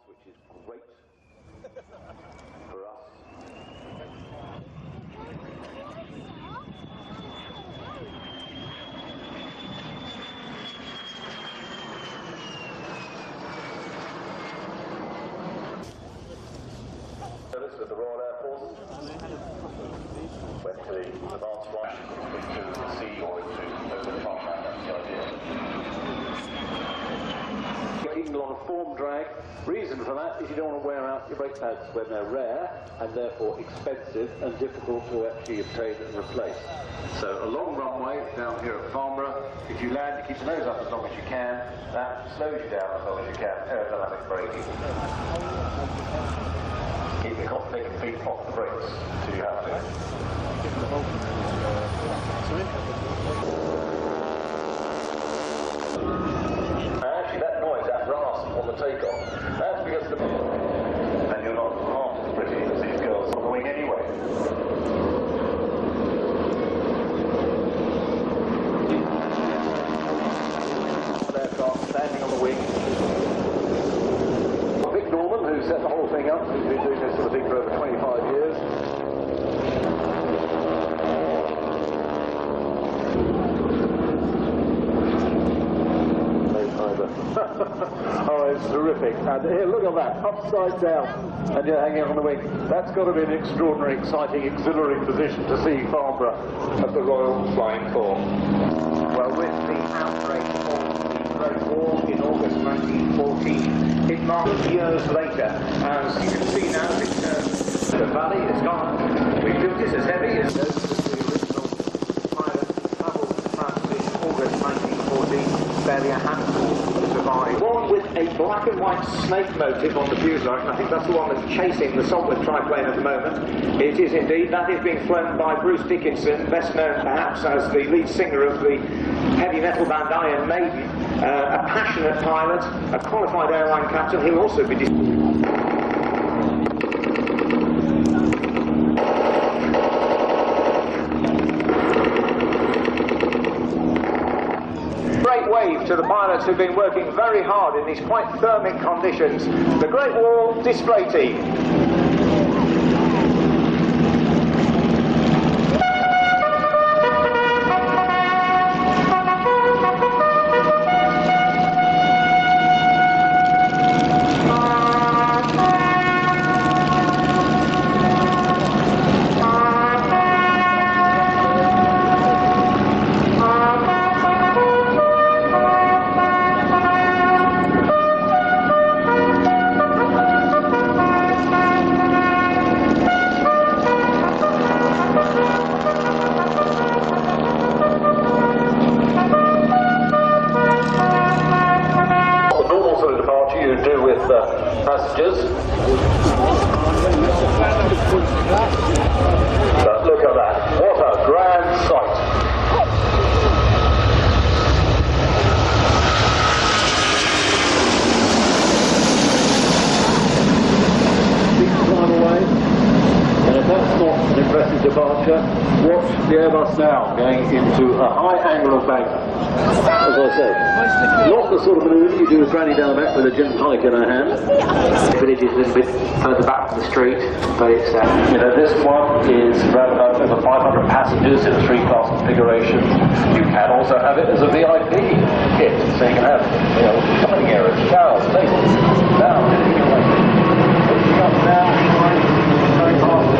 which is great for us. Service with the Royal Air Force went to the advanced flight into the sea or into over the farmland. That's the idea. Keeping a lot of form drag. Reason for that is you don't want to wear out your brake pads when they're rare and therefore expensive and difficult to actually obtain and replace. So a long runway down here at Farnborough. If you land, you keep the nose up as long as you can. That slows you down as long as you can. Aerodynamic braking. Keep the cockpit and feet off the brakes until you have to. Actually, that noise, that rasp on the takeoff, that's because and you're not half as pretty as these girls on the wing anyway. Aircraft standing on the wing. Vic Norman, who set the whole thing up, who's been doing this sort of thing for over 25 years. Oh, it's terrific. And here, look at that, upside down, and you're hanging on the wing. That's got to be an extraordinary, exciting, exhilarating position to see Farnborough at the Royal Flying Corps. Well, with the outbreak of the Great War in August 1914, it marked years later. As you can see now, the valley is gone. We built this as heavy as the original pilot travelled to France in August 1914, barely a handful survived. One with a black and white snake motif on the fuselage, and I think that's the one that's chasing the Saltwood Triplane at the moment. It is indeed. That is being flown by Bruce Dickinson, best known perhaps as the lead singer of the heavy metal band Iron Maiden, a passionate pilot, a qualified airline captain. He'll also be great wave to the pilots who've been working very hard in these quite thermic conditions. The Great Wall display team. Passengers. But look at that. What a grand sight. Big climb away. And if that's not an impressive departure, watch the Airbus now going into a high angle of bank. As I said, not the sort of manoeuvre you do with Granny down the back with a gin and tonic in her hand. The village is a little bit further back from the street, but it's you know, this one is around about over 500 passengers in a 3-class configuration. You can also have it as a VIP kit, so you can have, you know, dining areas, showers, tables. Now, looking up now, very fast.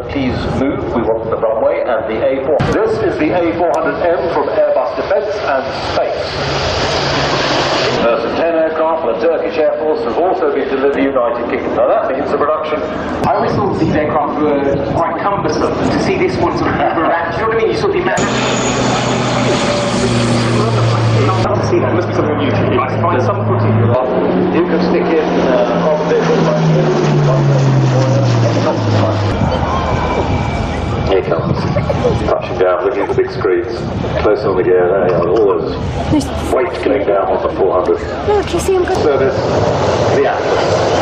Keys move, we want the runway and the A4. This is the A400M from Airbus Defence and Space. Version 10 aircraft from the Turkish Air Force have also been delivered to the United Kingdom. Now that means the production. I always thought these aircraft were quite cumbersome. To see this one sort of move around, do you know what I mean? You sort of imagine. I'd love to see that. It must be something on YouTube. I find some footage. You can stick in on the Here it comes. Touching down, looking at the big screens. Close on the gear, there you are, all those weights going down on the 400. Look, you see him go. Service, the Atlas.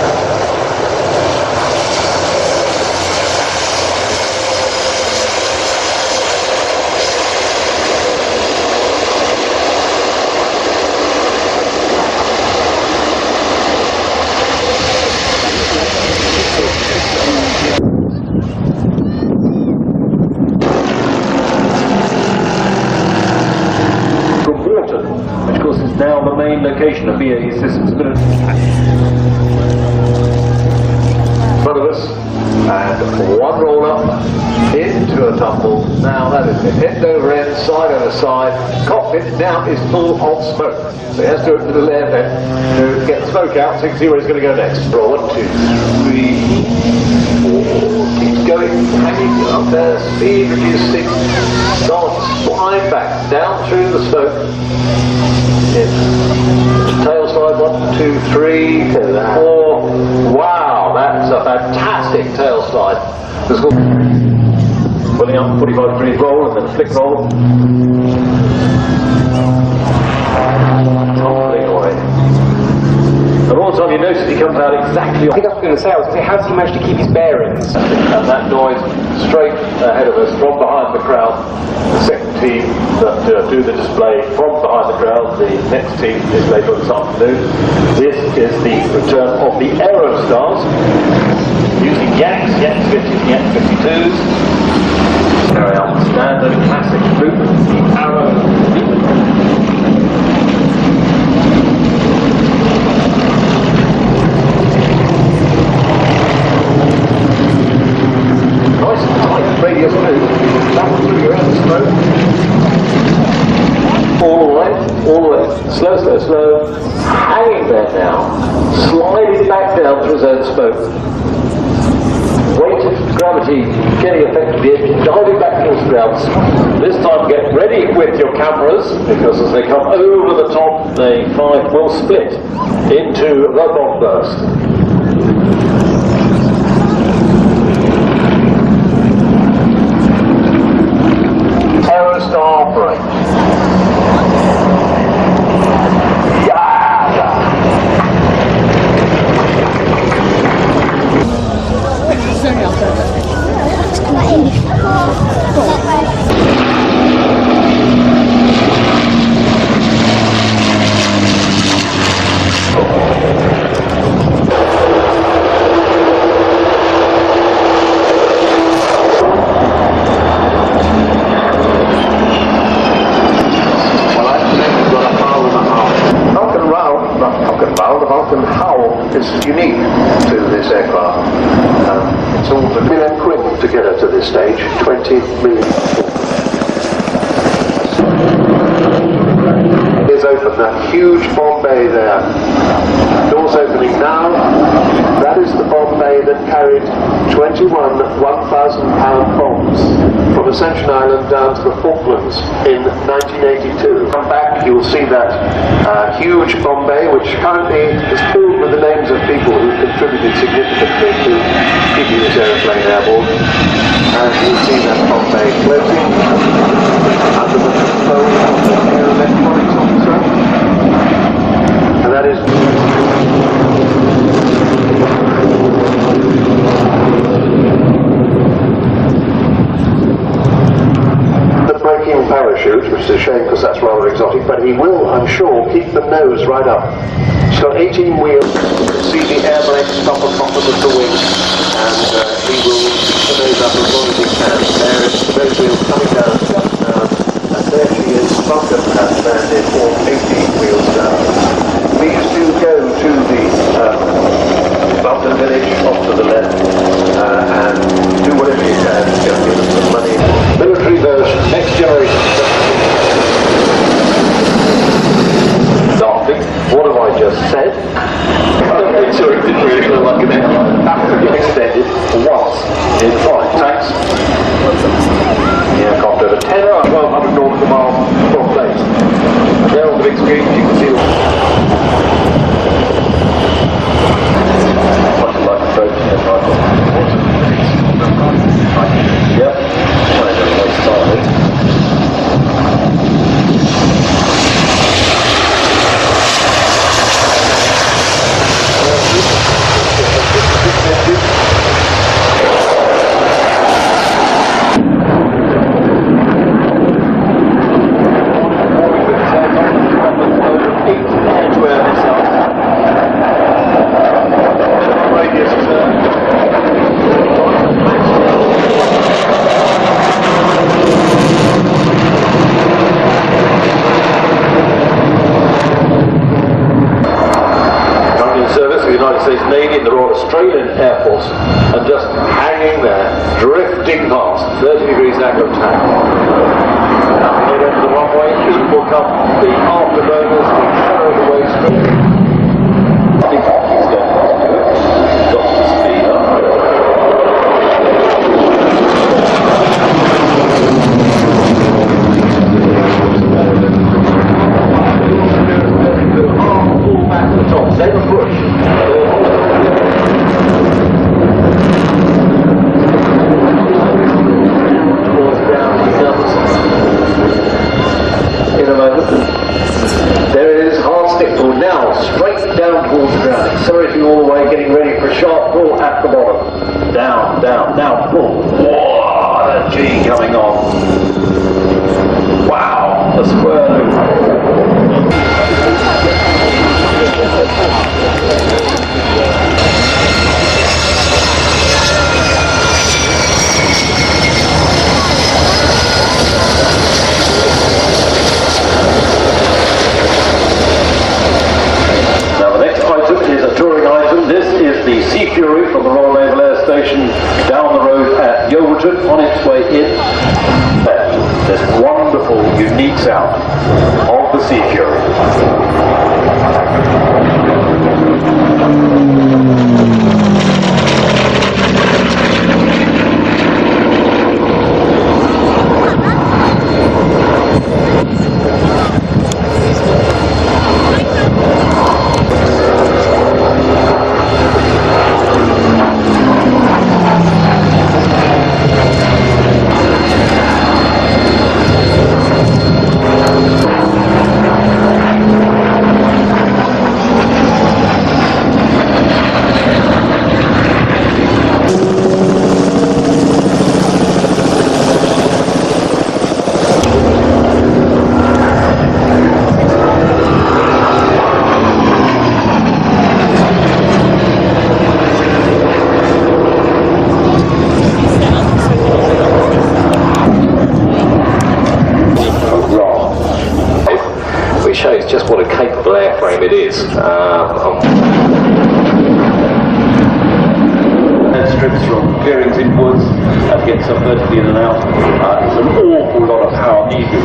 Constellation, a BAE Systems military. In front of us, and one roll up into a tumble. Now that is it. End over end, side over side. Cockpit now is full of smoke. So he has to open the little air vent to get the smoke out so you can see where he's going to go next. Roll 1, 2, 3, 4. Keeps going, hanging up there, speed reducing. Starts flying back down through the smoke. Tail slide 1, 2, 3, 4. Wow, that's a fantastic tail slide. Let's go. Pulling up 45 degrees roll and then a flick roll. Tumbling away. And all the time you notice he comes out exactly on. I think I was going to say, how does he manage to keep his bearings? And that noise straight ahead of us from behind the crowd. The second team that do the display from behind the crowd, the next team is later this afternoon. This is the return of the Aerostars using Yaks, Yaks 50s, Yaks 52s. Carry out the standard classic route, the Arrow. Nice tight radius move, back through your own smoke. All the way, slow, slow, slow, hanging there now, sliding back down through his own smoke. Weight of gravity getting affected the engine, diving back towards the ground. This time get ready with your cameras, because as they come over the top, the 5 will split into the bomb burst. Aerostar brake. The Vulcan hull is unique to this aircraft. It's all the million quid to get her to this stage, 20 million. Is open, that huge bomb bay there. Doors opening now. That is the bomb bay that carried 21 1,000-pound bombs from Ascension Island down to the Falklands in 1982. Come back, you'll see that huge bomb bay, which currently is filled with the names of people who contributed significantly to keeping this aeroplane airborne. And you'll see that bomb bay floating under the control of the aeroelectronics officer. And that is the braking parachute, which is a shame because that's rather exotic, but he will, I'm sure, keep the nose right up. He's got 18 wheels. You can see the air brake stop on bottom of the wing, and he will keep the nose up as long as he can. There is the nose wheel coming down just now, and there she is, Fokker has landed all 18 wheels down. Please do go to the Vulcan village off to the left and do whatever you can to give them some money. Military version, next generation. Darling, what have I just said? Sorry, it didn't really look like an airline. That could get extended once in flight. Thanks. Yeah, cost over 10 or 1,200 nautical miles from place. And there on the big screen you can see much like a boat in yep. the Royal Australian Air Force and just hanging there, drifting past, 30 degrees angle of attack. Now, head end of the runway will come the afterburners to carry the way straight. I think he's going to do it. Got to speed up. Pull back to the top, save a push. Towards ground he comes. In a moment. There it is, hard stick pull. Now straight down towards the ground. Accelerating all the way, getting ready for a sharp pull at the bottom. Down, down, now pull. Whoa, the G coming on. Wow, the square loop. Now the next item is a touring item. This is the Sea Fury from the Royal Naval Air Station down the road at Yeovilton on its way in. This wonderful, unique sound of the Sea Fury. Just what a capable airframe it is. And strips from clearings inwards and gets up vertically in and out. It's an awful lot of power needed.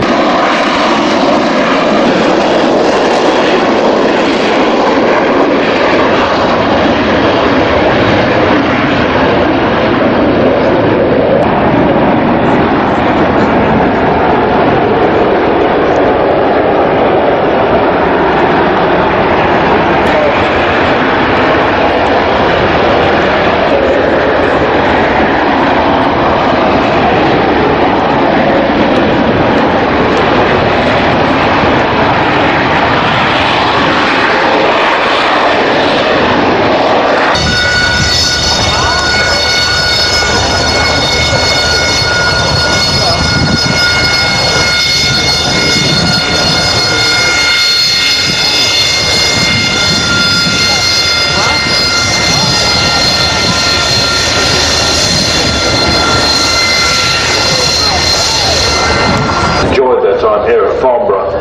Time here at Farnborough.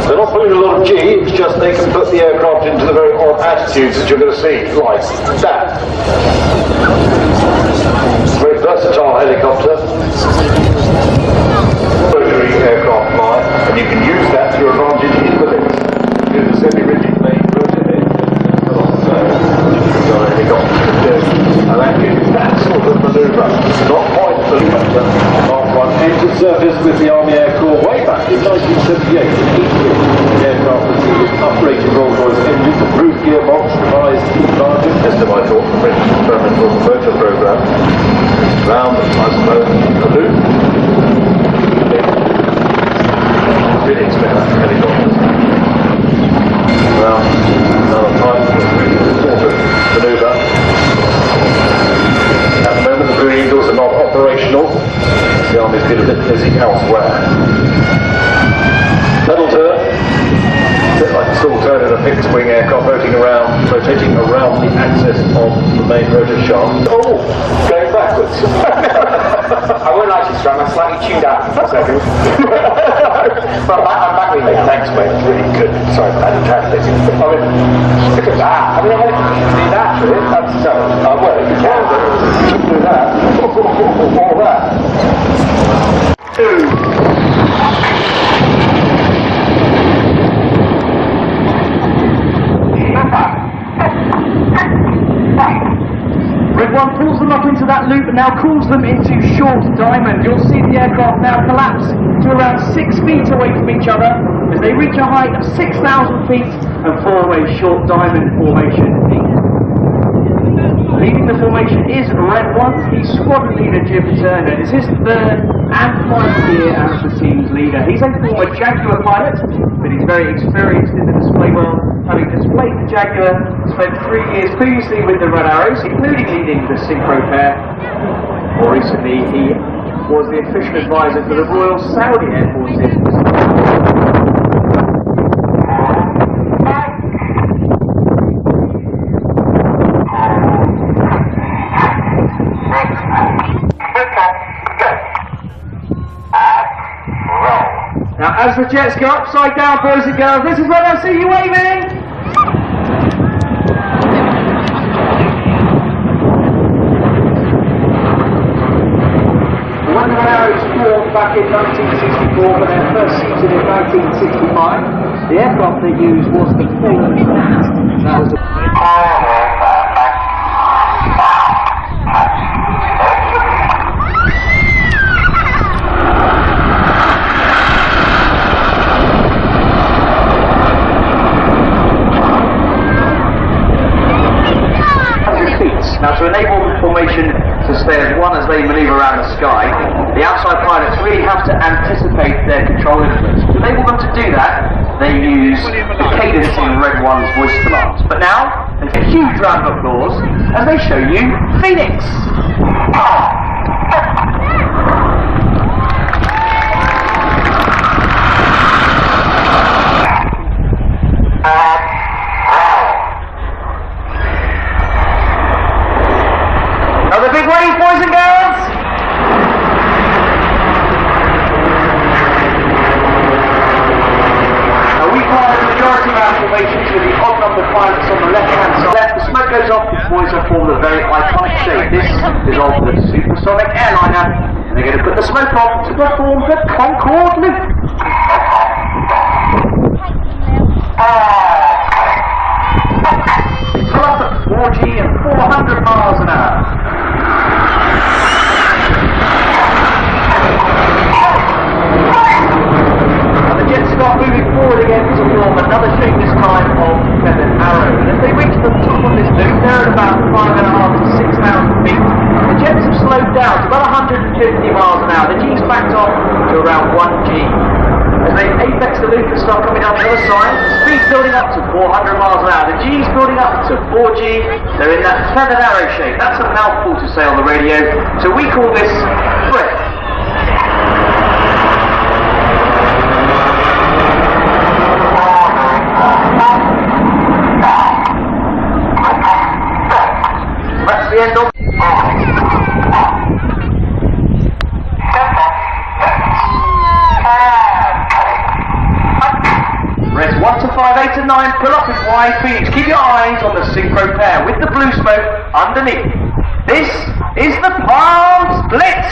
They're not putting a lot of G, it's just they can put the aircraft into the very odd attitudes that you're going to see, like that. Very versatile helicopter. Rotary aircraft fly, and you can use that to your advantage in the links. Do the semi-rigid main rotor helicopter. And that gives that sort of manoeuvre. Not quite the helicopter. Entered service with the Army Air Corps way back in 1978. The aircraft was the uprated Rolls-Royce engine, improved gearbox, revised larger. Just as I thought, the French experimental motor program. Round, I suppose, a loop. Really expensive helicopters. Round, another type of manoeuvre. At the moment, the Blue Eagles are not operational. The Army's been a bit busy elsewhere. Pedal turn, a bit like a small turn in a fixed wing aircraft rotating around the axis of the main rotor shaft. Oh, going backwards. I won't lie to you, Stram, I slightly tuned out for a second. But I'm back with you. Thanks, mate. It's really good. Sorry, I didn't translate it. I mean, look at that. I mean, I can do that, really. That's so. Well, if you can do that. All that. Red 1 pulls them up into that loop and now calls them into short diamond. You'll see the aircraft now collapse to around 6 feet away from each other as they reach a height of 6,000 feet and fall away short diamond formation. Leading the formation is Red 1, he's squadron leader Jim Turner. It's his third and final year as the team's leader. He's a former Jaguar pilot, but he's very experienced in the display world, having displayed the Jaguar, spent 3 years previously with the Red Arrows, including leading the Synchro pair. More recently, he was the official advisor for the Royal Saudi Air Forces. Now, as the jets go upside down, boys and girls, this is where they'll see you waving! When the Red Arrows formed back in 1964 for their first season in 1965, the aircraft they used was the P-8 Poseidon. That was Now, to enable the formation to stay as one as they manoeuvre around the sky, the outside pilots really have to anticipate their control inputs. To enable them to do that, they use the cadence in Red 1's voice commands. But now, there's a huge round of applause as they show you Phoenix! Big wave, boys and girls! Now we fly the majority of our formations with the odd number of pilots on the left-hand side. The smoke goes off, the boys have formed a very iconic shape. This is of the supersonic airliner, and they're going to put the smoke on to perform the Concorde loop. Pull up at 4G and 400 miles an hour. Start moving forward again to form another shape, this time of feathered arrow. And as they reach the top of this loop, they're at about 5,500 to 6,000 feet. The jets have slowed down to about 150 miles an hour. The G's backed off to around 1 G. As they apex the loop and start coming down the other side, the speed's building up to 400 miles an hour. The G's building up to 4 G. They're in that feathered arrow shape. That's a mouthful to say on the radio. So we call this breath. The end of Reds 1 to 5, 8 to 9, pull up and wide Phoenix. Keep your eyes on the synchro pair with the blue smoke underneath. This is the palm split.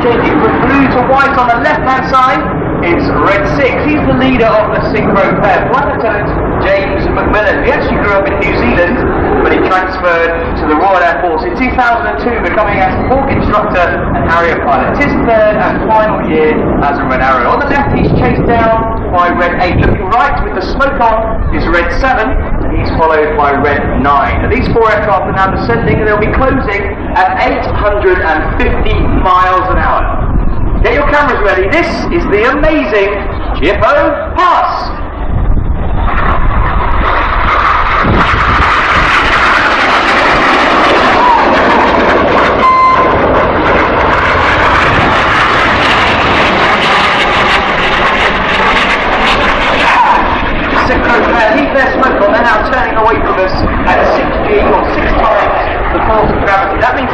Changing from blue to white on the left-hand side is Red 6. He's the leader of the synchro pair. Flight Lieutenant James McMillan. He actually grew up in New Zealand, but he transferred to the Royal Air Force in 2002, becoming a Hawk instructor and Harrier pilot. It's his third and final year as a Red Arrow. On the left, he's chased down by Red 8. Looking right with the smoke on is Red 7, and he's followed by Red 9. Now, these four aircraft are now descending, and they'll be closing at 850 miles an hour. Get your cameras ready. This is the amazing Jippo Pass.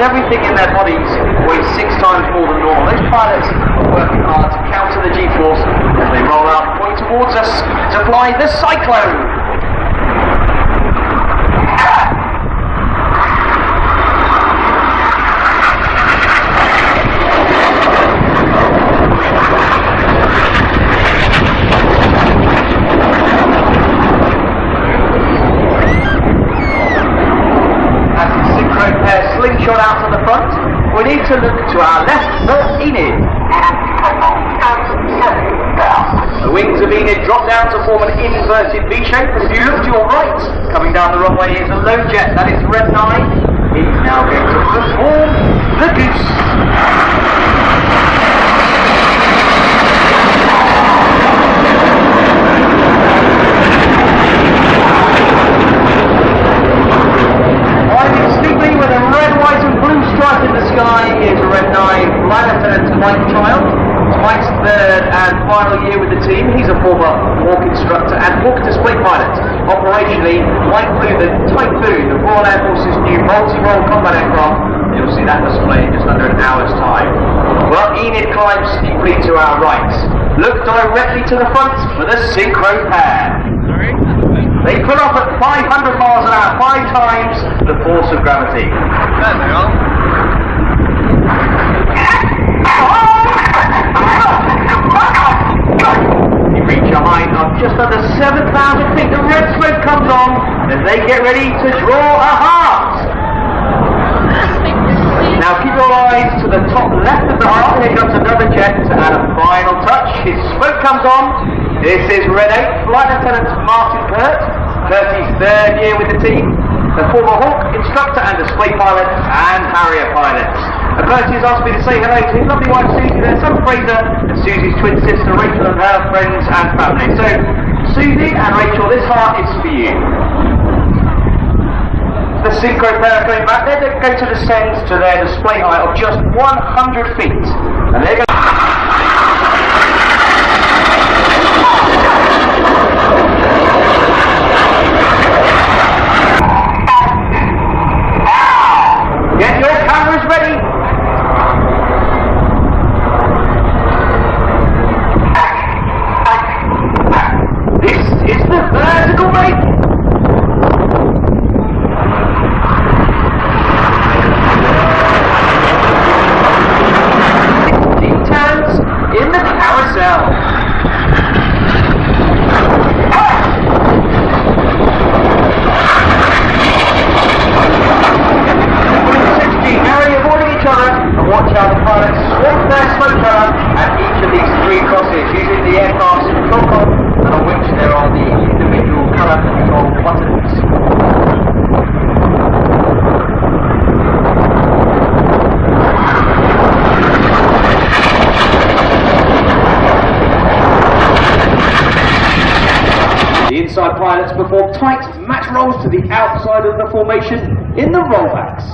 everything in their bodies weighs 6 times more than normal. Those pilots are working hard to counter the G-force as they roll out and point towards us to fly the Cyclone. Slingshot out to the front, we need to look to our left for Enid. The wings of Enid drop down to form an inverted V shape, but if you look to your right, coming down the runway is a low jet, that is Red 9. He's now going to perform the Goose. In the sky is a Red 9 Flight Lieutenant Mike Child. Mike's third and final year with the team. He's a former walk instructor and walk display pilot. Operationally, Mike flew the Typhoon, the Royal Air Force's new multi-role combat aircraft. You'll see that display in just under an hour's time. Well, Enid climbs steeply to our right. Look directly to the front for the synchro pair. They pull off at 500 miles an hour, 5 times the force of gravity. There they are. You reach a height of just under 7,000 feet. The red smoke comes on as they get ready to draw a heart. Now keep your eyes to the top left of the heart. Here comes another jet to add a final touch. His smoke comes on. This is Red 8 Flight Lieutenant Martin Kurt. Kurt's third year with the team. The former Hawk instructor and display pilot and Harrier pilot. Bertie has asked me to say hello to his lovely wife Susie, their son Fraser, and Susie's twin sister Rachel and her friends and family. So, Susie and Rachel, this heart is for you. The synchro pair are coming back. They're going to descend to their display height of just 100 feet. And they're going to... Get your cameras ready. This is the vertical rate. Deep turns in the carousel. Watch how the pilots swap their smoke cover at each of these 3 crosses using the aircraft's control column, and on which there are the individual colour control buttons. The inside pilots perform tight match rolls to the outside of the formation in the rollbacks.